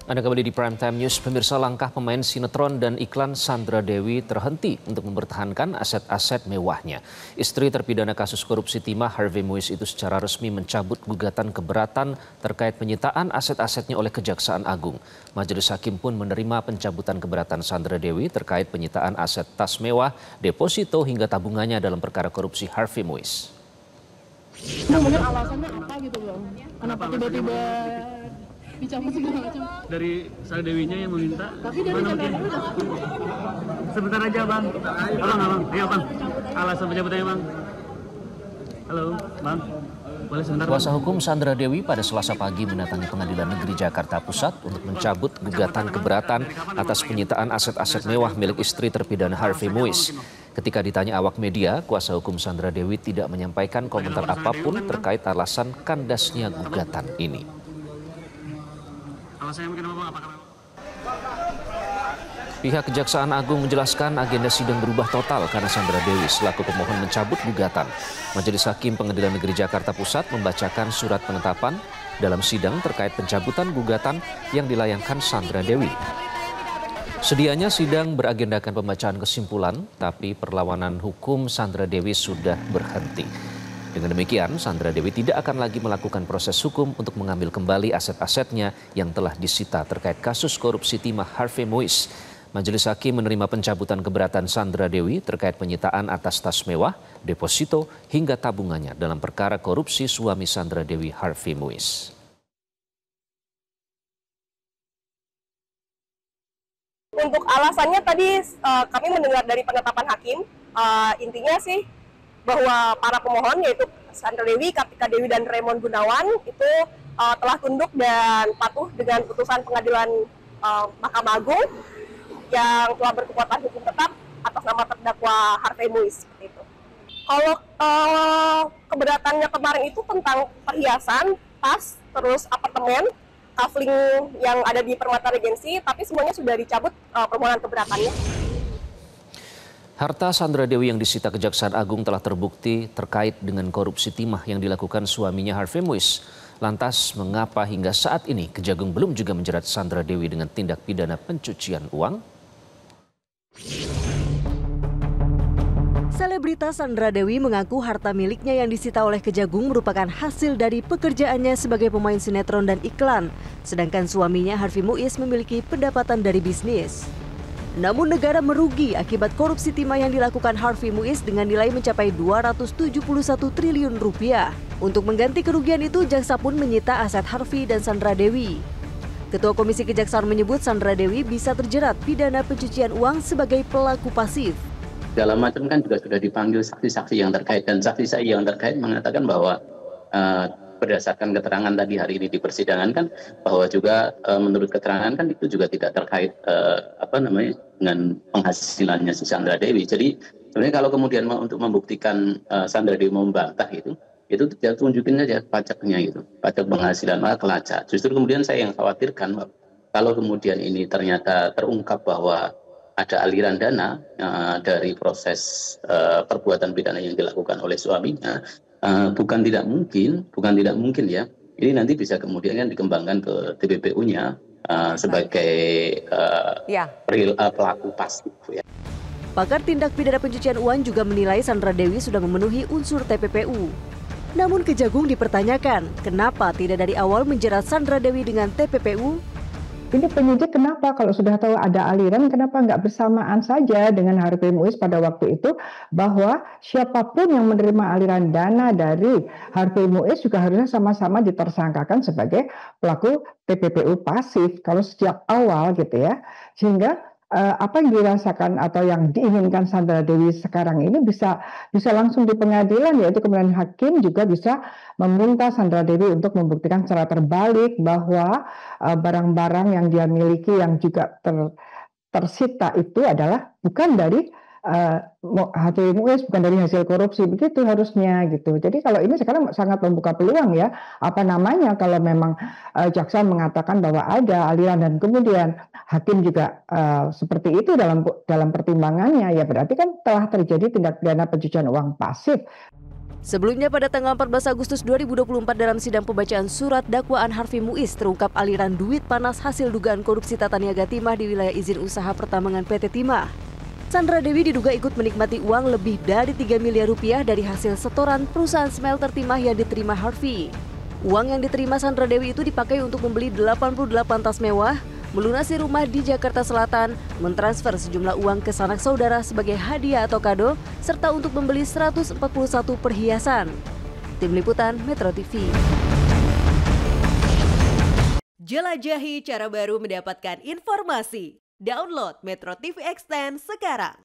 Anda kembali di Prime Time News. Pemirsa, langkah pemain sinetron dan iklan Sandra Dewi terhenti untuk mempertahankan aset-aset mewahnya. Istri terpidana kasus korupsi timah Harvey Muiz itu secara resmi mencabut gugatan keberatan terkait penyitaan aset-asetnya oleh Kejaksaan Agung. Majelis Hakim pun menerima pencabutan keberatan Sandra Dewi terkait penyitaan aset tas mewah, deposito hingga tabungannya dalam perkara korupsi Harvey Muiz. Mungkin alasannya apa gitu Bang? Kenapa tiba-tiba dicabut segala macam? Dari Sandra Dewinya yang meminta. Tapi dari Sandra Dewi Sebentar aja Bang. Abang, ayo Bang. Alasan pencabutannya Bang. Halo Bang. Boleh sebentar. Kuasa hukum Sandra Dewi pada Selasa pagi mendatangi Pengadilan Negeri Jakarta Pusat untuk mencabut gugatan keberatan atas penyitaan aset-aset mewah milik istri terpidana Harvey Muiz. Ketika ditanya awak media, kuasa hukum Sandra Dewi tidak menyampaikan komentar apapun terkait alasan kandasnya gugatan ini. Pihak Kejaksaan Agung menjelaskan agenda sidang berubah total karena Sandra Dewi selaku pemohon mencabut gugatan. Majelis Hakim Pengadilan Negeri Jakarta Pusat membacakan surat penetapan dalam sidang terkait pencabutan gugatan yang dilayangkan Sandra Dewi. Sedianya sidang beragendakan pembacaan kesimpulan, tapi perlawanan hukum Sandra Dewi sudah berhenti. Dengan demikian, Sandra Dewi tidak akan lagi melakukan proses hukum untuk mengambil kembali aset-asetnya yang telah disita terkait kasus korupsi timah Harvey Muiz. Majelis Hakim menerima pencabutan keberatan Sandra Dewi terkait penyitaan atas tas mewah, deposito, hingga tabungannya dalam perkara korupsi suami Sandra Dewi Harvey Muiz. Untuk alasannya tadi kami mendengar dari penetapan hakim, intinya sih bahwa para pemohon yaitu Sandra Dewi, Kartika Dewi, dan Raymond Gunawan itu telah tunduk dan patuh dengan putusan pengadilan Mahkamah Agung yang telah berkekuatan hukum tetap atas nama terdakwa Harvey Muiz. Seperti itu. Kalau keberatannya kemarin itu tentang perhiasan, tas, terus apartemen, kafling yang ada di Permata Regency, tapi semuanya sudah dicabut permohonan keberatannya. Harta Sandra Dewi yang disita Kejaksaan Agung telah terbukti terkait dengan korupsi timah yang dilakukan suaminya Harvey Muiz. Lantas, mengapa hingga saat ini Kejagung belum juga menjerat Sandra Dewi dengan tindak pidana pencucian uang? Selebritas Sandra Dewi mengaku harta miliknya yang disita oleh Kejagung merupakan hasil dari pekerjaannya sebagai pemain sinetron dan iklan. Sedangkan suaminya Harvey Muiz memiliki pendapatan dari bisnis. Namun negara merugi akibat korupsi timah yang dilakukan Harvey Muiz dengan nilai mencapai 271 triliun rupiah. Untuk mengganti kerugian itu, jaksa pun menyita aset Harvey dan Sandra Dewi. Ketua Komisi Kejaksaan menyebut Sandra Dewi bisa terjerat pidana pencucian uang sebagai pelaku pasif. Segala macam kan juga sudah dipanggil saksi-saksi yang terkait, dan saksi yang terkait mengatakan bahwa berdasarkan keterangan tadi hari ini di persidangan kan bahwa juga menurut keterangan kan itu juga tidak terkait dengan penghasilannya si Sandra Dewi. Jadi sebenarnya kalau kemudian untuk membuktikan Sandra Dewi membantah itu tidak tunjukin aja pajaknya gitu, pajak penghasilan malah kelacak. Justru kemudian saya yang khawatirkan kalau kemudian ini ternyata terungkap bahwa ada aliran dana dari proses perbuatan pidana yang dilakukan oleh suaminya. Bukan tidak mungkin ya. Ini nanti bisa kemudian kan dikembangkan ke TPPU-nya sebagai pelaku pasif ya. Pakar tindak pidana pencucian uang juga menilai Sandra Dewi sudah memenuhi unsur TPPU. Namun Kejagung dipertanyakan, kenapa tidak dari awal menjerat Sandra Dewi dengan TPPU? Ini penyidik kenapa kalau sudah tahu ada aliran, kenapa nggak bersamaan saja dengan Harvey Muiz pada waktu itu, bahwa siapapun yang menerima aliran dana dari Harvey Muiz juga harusnya sama-sama ditersangkakan sebagai pelaku TPPU pasif kalau sejak awal gitu ya. Sehingga apa yang dirasakan atau yang diinginkan Sandra Dewi sekarang ini bisa langsung di pengadilan, yaitu kemudian hakim juga bisa meminta Sandra Dewi untuk membuktikan secara terbalik bahwa barang-barang yang dia miliki yang juga tersita itu adalah bukan dari Harvey Muiz, bukan dari hasil korupsi, begitu harusnya gitu. Jadi kalau ini sekarang sangat membuka peluang ya, kalau memang jaksa mengatakan bahwa ada aliran dan kemudian hakim juga seperti itu dalam pertimbangannya, ya berarti kan telah terjadi tindak pidana pencucian uang pasif. Sebelumnya pada tanggal 14 Agustus 2024 dalam sidang pembacaan surat dakwaan Harvey Muiz terungkap aliran duit panas hasil dugaan korupsi tata niaga timah di wilayah izin usaha pertambangan PT Timah. Sandra Dewi diduga ikut menikmati uang lebih dari 3 miliar rupiah dari hasil setoran perusahaan smelter timah yang diterima Harvey. Uang yang diterima Sandra Dewi itu dipakai untuk membeli 88 tas mewah, melunasi rumah di Jakarta Selatan, mentransfer sejumlah uang ke sanak saudara sebagai hadiah atau kado, serta untuk membeli 141 perhiasan. Tim Liputan Metro TV. Jelajahi cara baru mendapatkan informasi. Download Metro TV Extend sekarang.